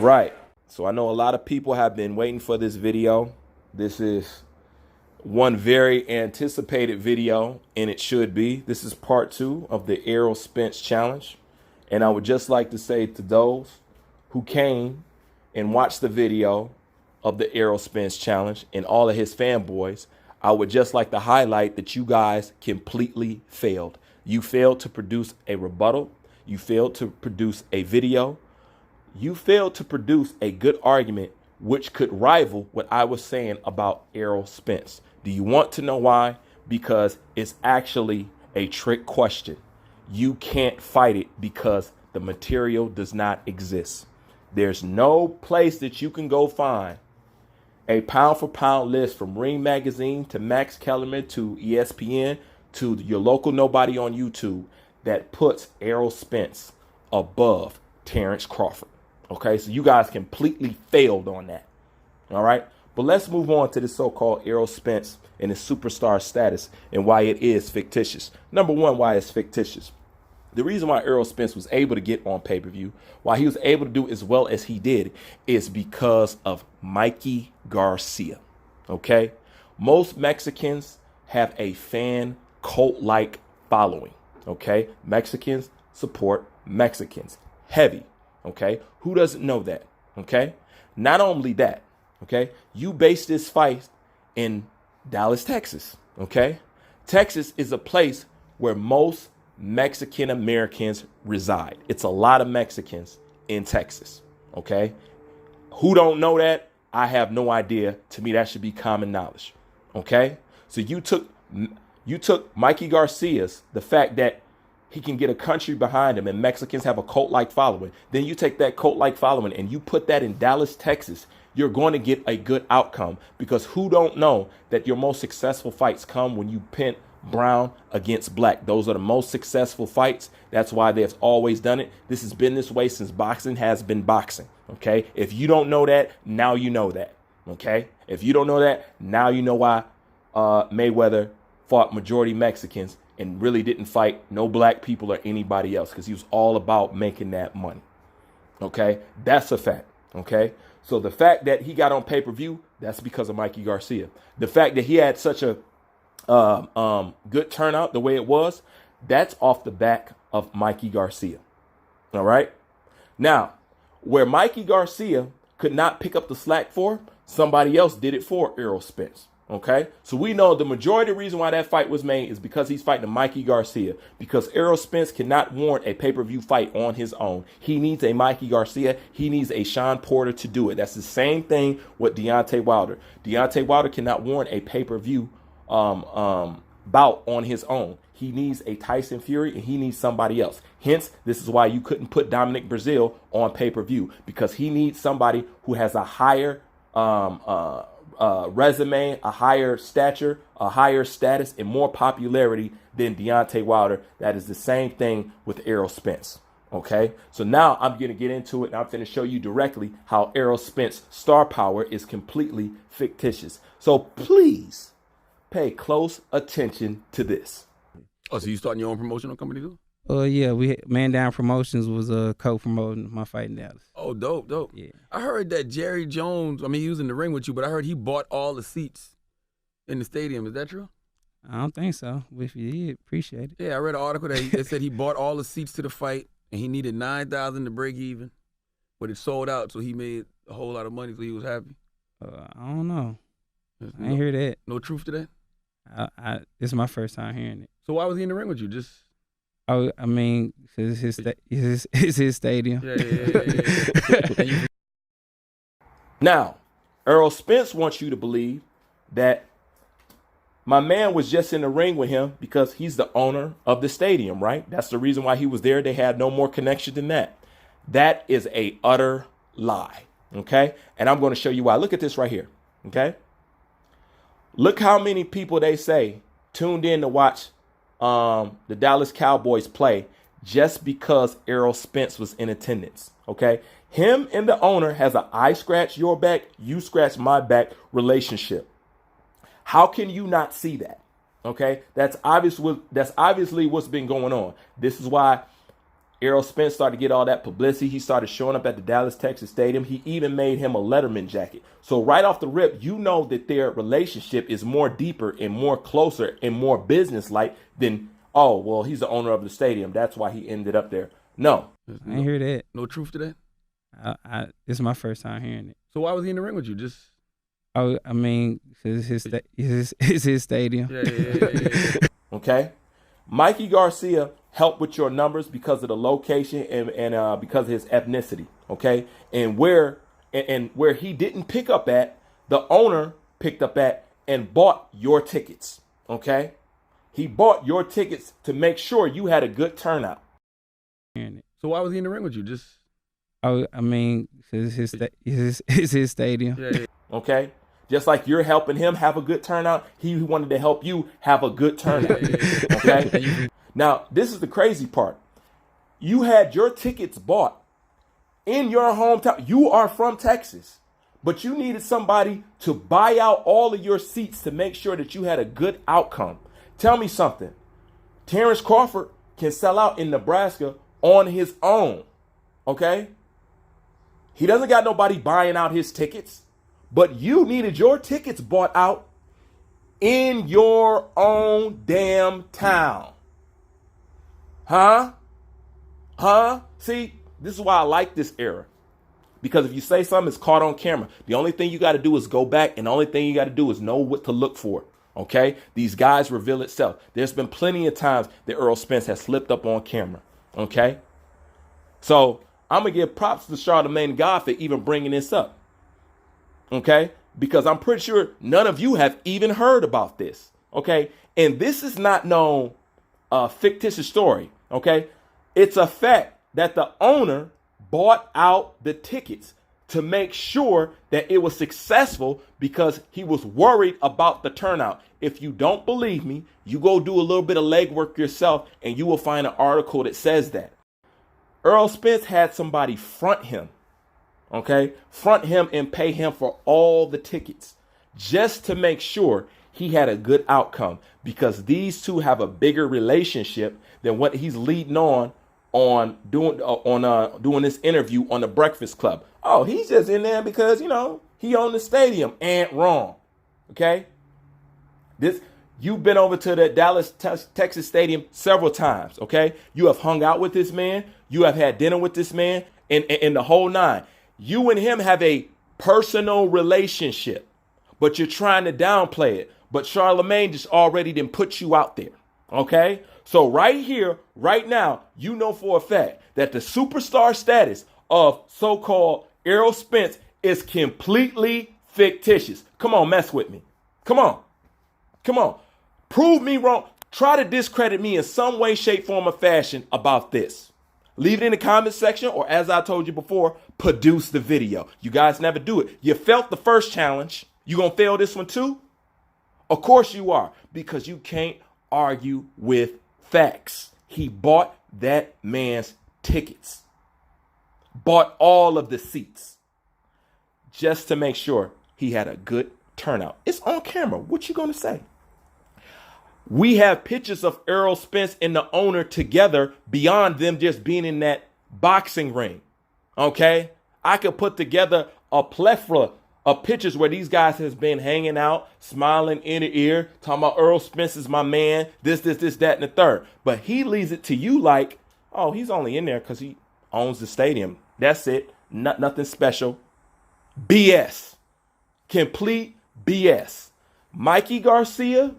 right. So I know a lot of people have been waiting for this video. This is one very anticipated video, and it should be. This is part 2 of the ERROL SPENCE challenge. And I would just like to say to those who came and watched the video of the ERROL SPENCE challenge and all of his fanboys, I would just like to highlight that you guys completely failed. You failed to produce a rebuttal. You failed to produce a video. You failed to produce a good argument which could rival what I was saying about ERROL SPENCE. Do you want to know why? Because it's actually a trick question. You can't fight it because the material does not exist. There's no place that you can go find a pound for pound list from Ring Magazine to Max Kellerman to ESPN to your local nobody on YouTube that puts ERROL SPENCE above Terrence Crawford. Okay, so you guys completely failed on that. All right, but let's move on to the so-called ERROL SPENCE and his superstar status and why it is fictitious. Number one, why it's fictitious. The reason why ERROL SPENCE was able to get on pay-per-view, why he was able to do as well as he did, is because of Mikey Garcia. Okay, most Mexicans have a fan cult-like following. Okay, Mexicans support Mexicans heavy. Okay, who doesn't know that? Okay, not only that, okay, you base this fight in Dallas, Texas. Okay, Texas is a place where most Mexican Americans reside. It's a lot of Mexicans in Texas. Okay, who don't know that? I have no idea. To me, that should be common knowledge. Okay, so you took Mikey Garcia's, the fact that he can get a country behind him and Mexicans have a cult-like following. Then you take that cult-like following and you put that in Dallas, Texas. You're going to get a good outcome, because who don't know that your most successful fights come when you pin brown against black? Those are the most successful fights. That's why they've always done it. This has been this way since boxing has been boxing. Okay, if you don't know that, now you know that. Okay, if you don't know that, now you know why Mayweather fought majority Mexicans and really didn't fight no black people or anybody else, because he was all about making that money. Okay, that's a fact. Okay, so the fact that he got on pay-per-view, that's because of Mikey Garcia. The fact that he had such a good turnout the way it was, that's off the back of Mikey Garcia. All right, now where Mikey Garcia could not pick up the slack for, somebody else did it for ERROL SPENCE. Okay, so we know the majority of the reason why that fight was made is because he's fighting Mikey Garcia, because ERROL SPENCE cannot warrant a pay-per-view fight on his own. He needs a Mikey Garcia. He needs a Sean Porter to do it. That's the same thing with Deontay Wilder. Deontay Wilder cannot warrant a pay-per-view bout on his own. He needs a Tyson Fury and he needs somebody else. Hence, this is why you couldn't put Dominic Breazeale on pay-per-view, because he needs somebody who has a higher resume, a higher stature, a higher status, and more popularity than Deontay Wilder. That is the same thing with ERROL SPENCE. Okay, so now I'm going to get into it, and I'm going to show you directly how ERROL SPENCE star power is completely fictitious. So please pay close attention to this. Oh, so you starting your own promotional company too? Yeah, Man Down Promotions was co-promoting my fight in Dallas. Oh, dope, dope. Yeah. I heard that Jerry Jones, I mean, he was in the ring with you, but I heard he bought all the seats in the stadium. Is that true? I don't think so. If you did, appreciate it. Yeah, I read an article that said he bought all the seats to the fight, and he needed $9,000 to break even, but it sold out, so he made a whole lot of money, so he was happy. I don't know. I ain't hear that. No truth to that? This is my first time hearing it. So why was he in the ring with you? Just... Oh, I mean, it's his stadium. Yeah. Now, ERROL SPENCE wants you to believe that my man was just in the ring with him because he's the owner of the stadium, right? That's the reason why he was there. They had no more connection than that. That is a utter lie, okay? And I'm going to show you why. Look at this right here, okay? Look how many people they say tuned in to watch the Dallas Cowboys play just because ERROL SPENCE was in attendance. Okay, him and the owner has a I scratch your back, you scratch my back relationship. How can you not see that? Okay, that's obviously what's been going on. This is why Errol Spence started to get all that publicity. He started showing up at the Dallas, Texas Stadium. He even made him a Letterman jacket. So right off the rip, you know that their relationship is more deeper and more closer and more business-like than, oh, well, he's the owner of the stadium. That's why he ended up there. No. I ain't hear that. No truth to that? This is my first time hearing it. So why was he in the ring with you? Just Oh, I mean, it's his stadium. yeah. Okay. Mikey Garcia helped with your numbers because of the location and because of his ethnicity. Okay. And where he didn't pick up at, the owner picked up at and bought your tickets. Okay. He bought your tickets to make sure you had a good turnout. So why was he in the ring with you? Just Oh, I mean, it's his stadium. yeah. Okay. Just like you're helping him have a good turnout, he wanted to help you have a good turnout. Okay. Now, this is the crazy part. You had your tickets bought in your hometown. You are from Texas, but you needed somebody to buy out all of your seats to make sure that you had a good outcome. Tell me something. Terrence Crawford can sell out in Nebraska on his own. Okay. He doesn't got nobody buying out his tickets, but you needed your tickets bought out in your own damn town. Huh? See, this is why I like this era. Because if you say something, it's caught on camera. The only thing you got to do is go back, and the only thing you got to do is know what to look for. Okay? These guys reveal itself. There's been plenty of times that Errol Spence has slipped up on camera. Okay? So I'm going to give props to Charlamagne God for even bringing this up. Okay? Because I'm pretty sure none of you have even heard about this. Okay? And this is not no fictitious story. Okay? It's a fact that the owner bought out the tickets to make sure that it was successful because he was worried about the turnout. If you don't believe me, you go do a little bit of legwork yourself and you will find an article that says that. Errol Spence had somebody front him, okay? Front him and pay him for all the tickets just to make sure he had a good outcome because these two have a bigger relationship than what he's leading on doing this interview on the Breakfast Club. Oh, he's just in there because, you know, he owned the stadium. And wrong. Okay? You've been over to the Dallas, Texas Stadium several times, okay? You have hung out with this man. You have had dinner with this man and the whole nine. You and him have a personal relationship, but you're trying to downplay it. But Charlamagne just already didn't put you out there, okay? So right here, right now, you know for a fact that the superstar status of so-called Errol Spence is completely fictitious. Come on, mess with me. Come on. Prove me wrong. Try to discredit me in some way, shape, form, or fashion about this. Leave it in the comment section, or as I told you before, produce the video. You guys never do it. You failed the first challenge. You gonna fail this one too? Of course you are, because you can't argue with facts. He bought that man's tickets. Bought all of the seats just to make sure he had a good turnout. It's on camera. What you gonna say? We have pictures of Errol Spence and the owner together beyond them just being in that boxing ring. Okay? I could put together a plethora of pictures where these guys has been hanging out, smiling in the ear, talking about Errol Spence is my man, this, that, and the third. But he leaves it to you like, oh, he's only in there because he owns the stadium. That's it. Nothing special. BS. Complete BS. Mikey Garcia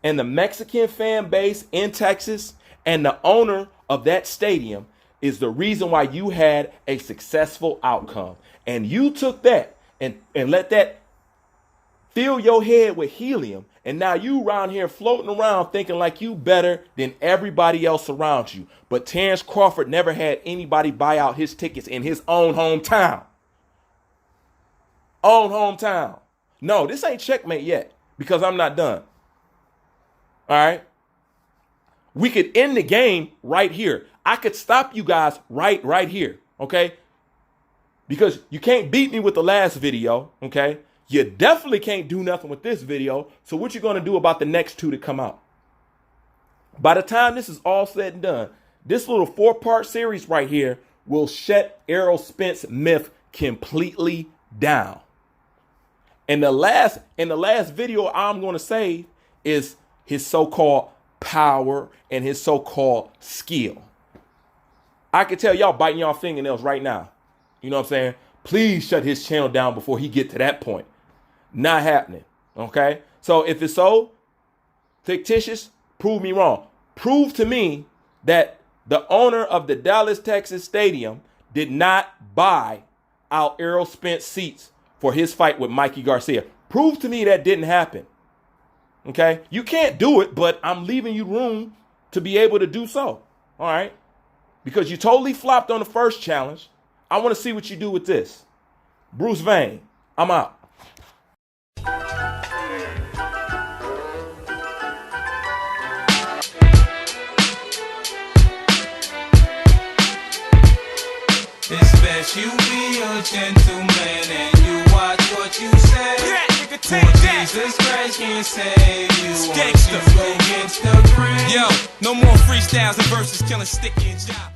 and the Mexican fan base in Texas and the owner of that stadium is the reason why you had a successful outcome. And you took that and let that fill your head with helium. And now you around here floating around thinking like you better than everybody else around you. But Terrence Crawford never had anybody buy out his tickets in his own hometown. No, this ain't checkmate yet because I'm not done. All right. We could end the game right here. I could stop you guys right here. Okay. Because you can't beat me with the last video. Okay. You definitely can't do nothing with this video. So what you going to do about the next two to come out? By the time this is all said and done, This little 4-part series right here will shut Errol Spence myth completely down. And the last video I'm going to save is his so-called power and his so-called skill. I can tell y'all biting y'all fingernails right now. You know what I'm saying? Please shut his channel down before he get to that point. Not happening. Okay? So if it's so fictitious, prove me wrong. Prove to me that the owner of the Dallas, Texas stadium did not buy out Errol Spence seats for his fight with Mikey Garcia. Prove to me that didn't happen. Okay? You can't do it, but I'm leaving you room to be able to do so. All right? Because you totally flopped on the first challenge. I want to see what you do with this. Bruce Vane, I'm out. It's best you be a gentleman and you watch what you say. For Jesus Christ can't save you once you go against the grain. Yo, no more freestyles and verses killing sticky and job.